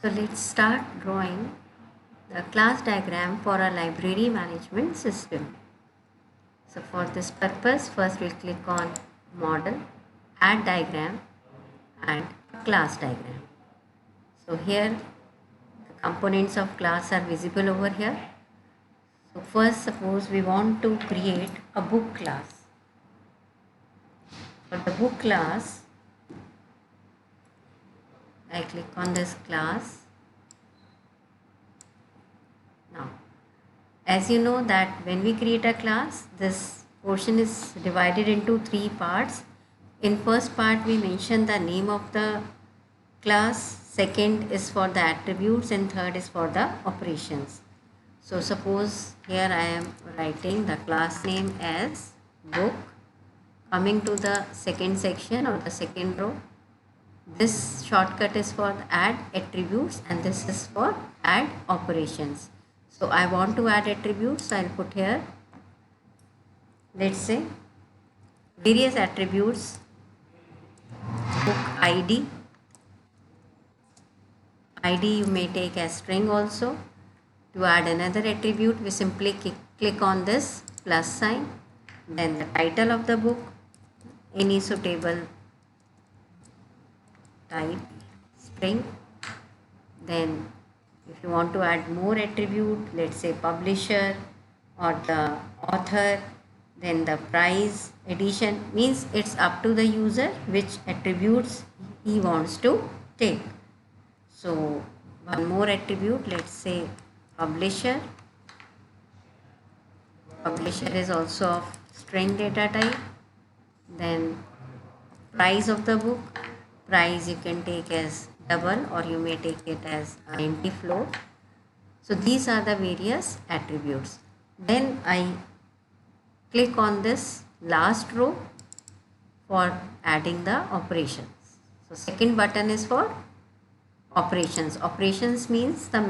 So let's start drawing the class diagram for a library management system. So for this purpose, first we'll click on model, add diagram and class diagram. So here the components of class are visible over here. So first suppose we want to create a book class. For the book class, I click on this class. Now, as you know that when we create a class, this portion is divided into three parts. In first part, we mention the name of the class, second is for the attributes and third is for the operations. So suppose here I am writing the class name as book. Coming to the second section or the second row, this shortcut is for add attributes and this is for add operations. So I want to add attributes, so I'll put here, let's say various attributes, book ID. ID you may take as string also. To add another attribute, we simply click on this plus sign, then the title of the book, any suitable type, string. Then if you want to add more attribute, let's say publisher or the author, then the price, edition, means it's up to the user which attributes he wants to take. So one more attribute, let's say publisher. Publisher is also of string data type. Then price of the book, price you can take as double or you may take it as int float. So these are the various attributes. Then I click on this last row for adding the operations. So second button is for operations. Operations means the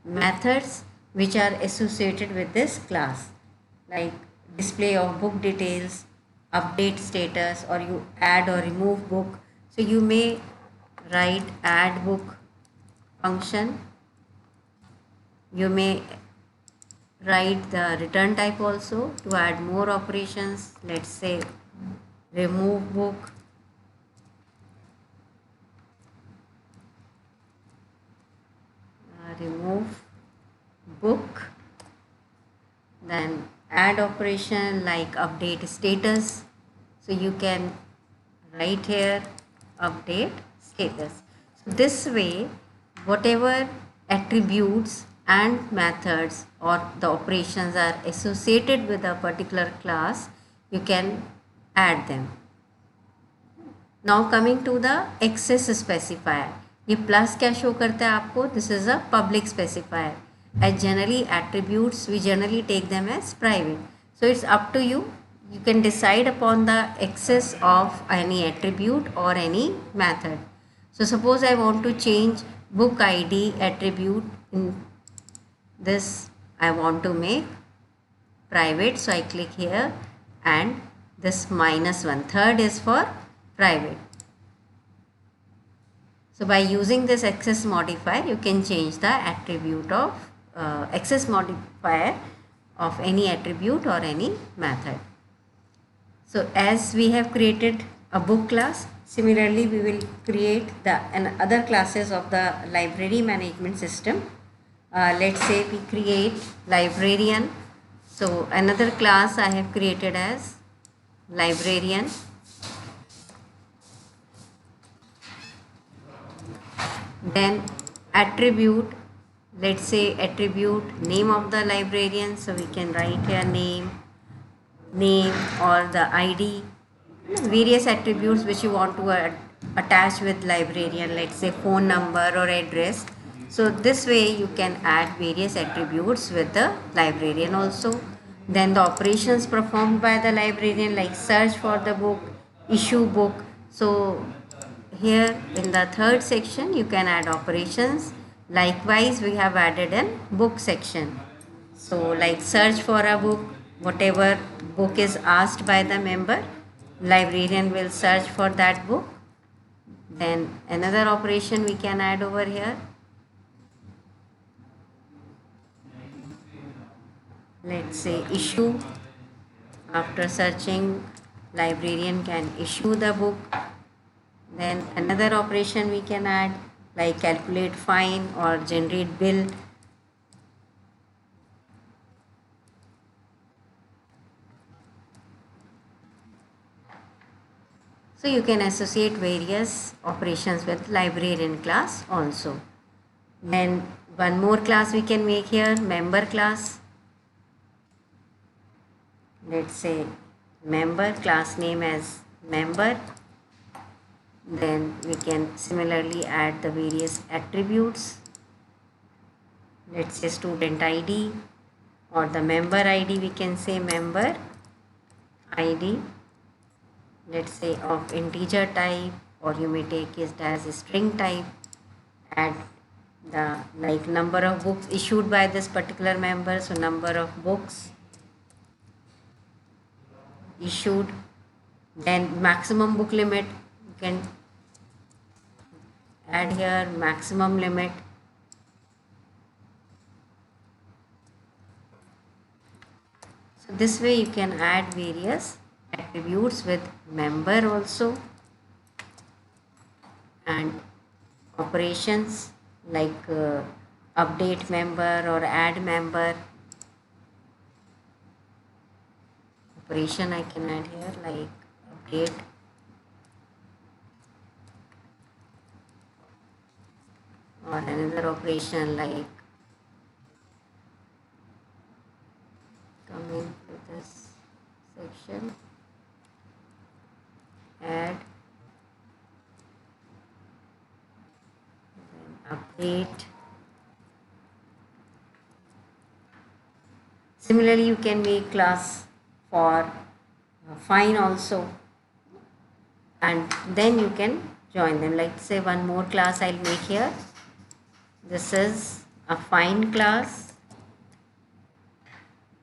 methods which are associated with this class, like display of book details, update status, or you add or remove book. So you may write add book function. You may write the return type also to add more operations. Let's say remove book, remove book, then add operation like update status. So you can write here update status. So this way whatever attributes and methods or the operations are associated with a particular class, you can add them. Now coming to the access specifier, ये plus क्या show करता है आपको? This is a public specifier. As generally attributes we generally take them as private, so it's up to you. You can decide upon the access of any attribute or any method. So suppose I want to change book ID attribute, in this I want to make private, so I click here and this -1, third is for private. So by using this access modifier you can change the attribute of access modifier of any attribute or any method. So as we have created a book class, similarly we will create the other classes of the library management system. Let's say we create librarian. So another class I have created as librarian. Then attribute, let's say attribute name of the librarian, so we can write here name or the ID, various attributes which you want to attach with librarian, let's say phone number or address. So this way you can add various attributes with the librarian also. Then the operations performed by the librarian, like search for the book, issue book. So here in the third section you can add operations. Likewise we have added an book section. So like search for a book, whatever book is asked by the member, librarian will search for that book. Then another operation we can add over here. Let's say issue. After searching, librarian can issue the book. Then another operation we can add, like calculate fine or generate bill. So you can associate various operations with librarian class also. Then one more class we can make here, member class. Let's say member, class name as member. Then we can similarly add the various attributes. Let's say student ID, or the member ID, we can say member ID. Let's say of integer type, or you may take it as a string type. Add the like number of books issued by this particular member, so number of books issued. Then maximum book limit, you can add here maximum limit. So this way you can add various attributes with member also, and operations like update member or add member. Operation I can add here like update, or another operation like coming to this section, add, then update. Similarly, you can make class for fine also, and then you can join them. Like say one more class I'll make here. This is a fine class.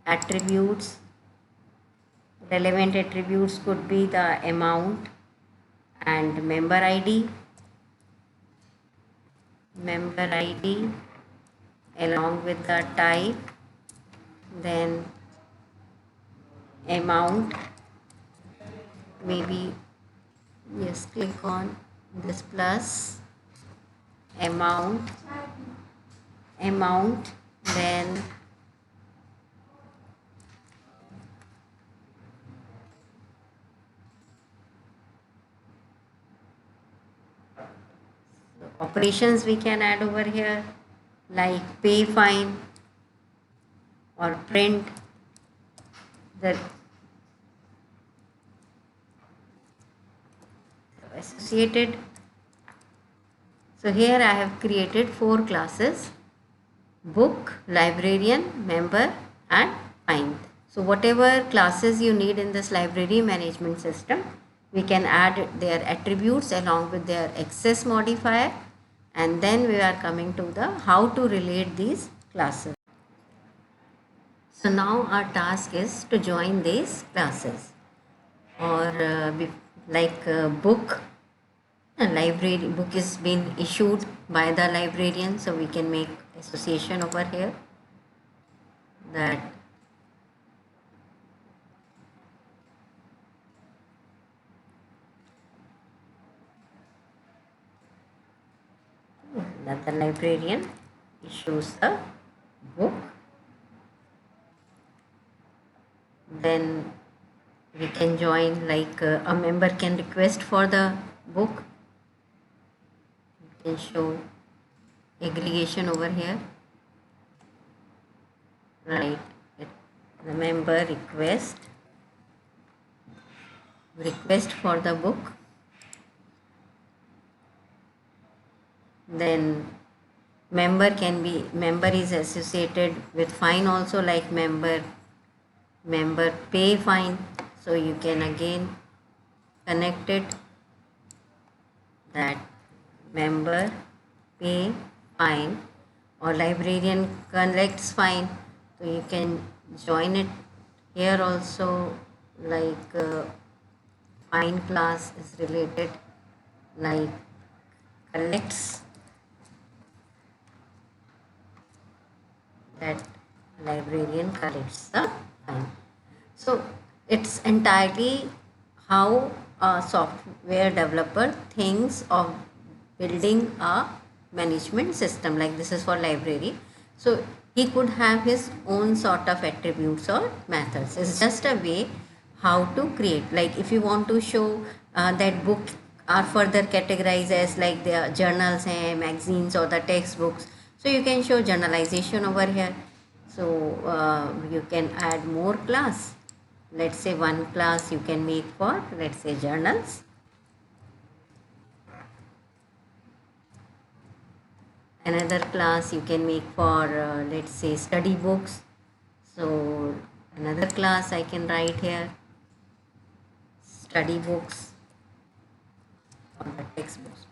Attributes, relevant attributes could be the amount and member ID. Member ID along with the type, then amount, maybe yes, click on this plus amount, then operations we can add over here like pay fine or print the associated. So here I have created 4 classes: book, librarian, member and fine. So whatever classes you need in this library management system, we can add their attributes along with their access modifier, and then we are coming to the how to relate these classes. So now our task is to join these classes, or like book, a library book is been issued by the librarian, so we can make association over here that the librarian issues the book. Then we can join like a member can request for the book. We can show aggregation over here, right? The member request for the book. Then member is associated with fine also, like member pay fine, so you can again connect it that member pay fine, or librarian collects fine, so you can join it here also, like fine class is related like collects, that librarian collects the fine. So it's entirely how a software developer thinks of building a management system. Like this is for library. So he could have his own sort of attributes or methods. It's just a way how to create. Like if you want to show that book are further categorized as like the journals and magazines or the textbooks. So you can show journalization over here. So you can add more class. Let's say one class you can make for, let's say, journals. Another class you can make for, let's say, study books. So another class I can write here, study books or the textbooks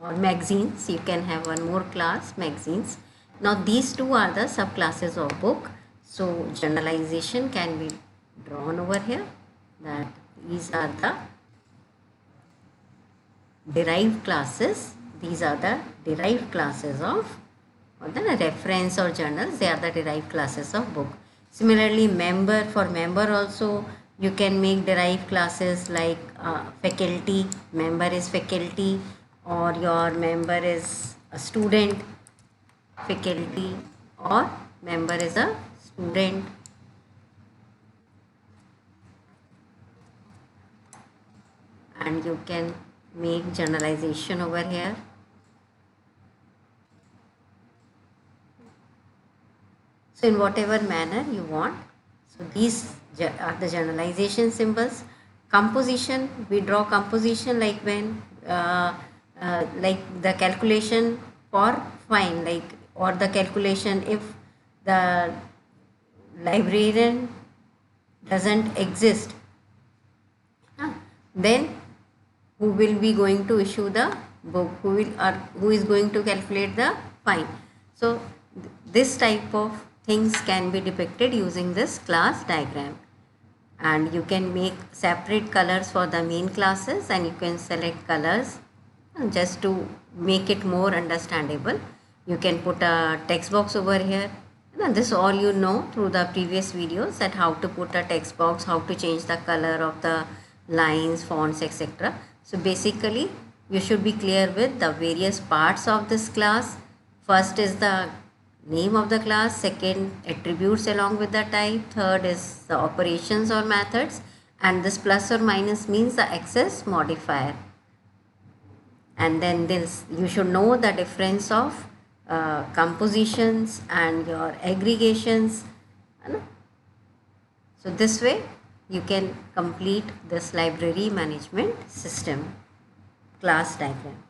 or magazines. You can have one more class, magazines. Now these two are the subclasses of book. So generalization can be drawn over here, that these are the derived classes. These are the derived classes of, or the reference or journals, they are the derived classes of book. Similarly, member, for member also you can make derived classes like faculty, member is faculty, or your member is a student, faculty, or member is a student. And you can make generalization over here. So in whatever manner you want. So these are the generalization symbols. Composition, we draw composition like when like the calculation for fine, like, or the calculation if the librarian doesn't exist, then who will be going to issue the book, who will, or who is going to calculate the fine. So this type of things can be depicted using this class diagram. And you can make separate colors for the main classes, and you can select colors just to make it more understandable. You can put a text box over here. And this all you know through the previous videos, that how to put a text box, how to change the color of the lines, fonts, etc. So basically you should be clear with the various parts of this class. First is the name of the class, second attributes along with the type, third is the operations or methods, and this plus or minus means the access modifier. And then this, you should know the difference of compositions and your aggregations. So this way you can complete this library management system class diagram.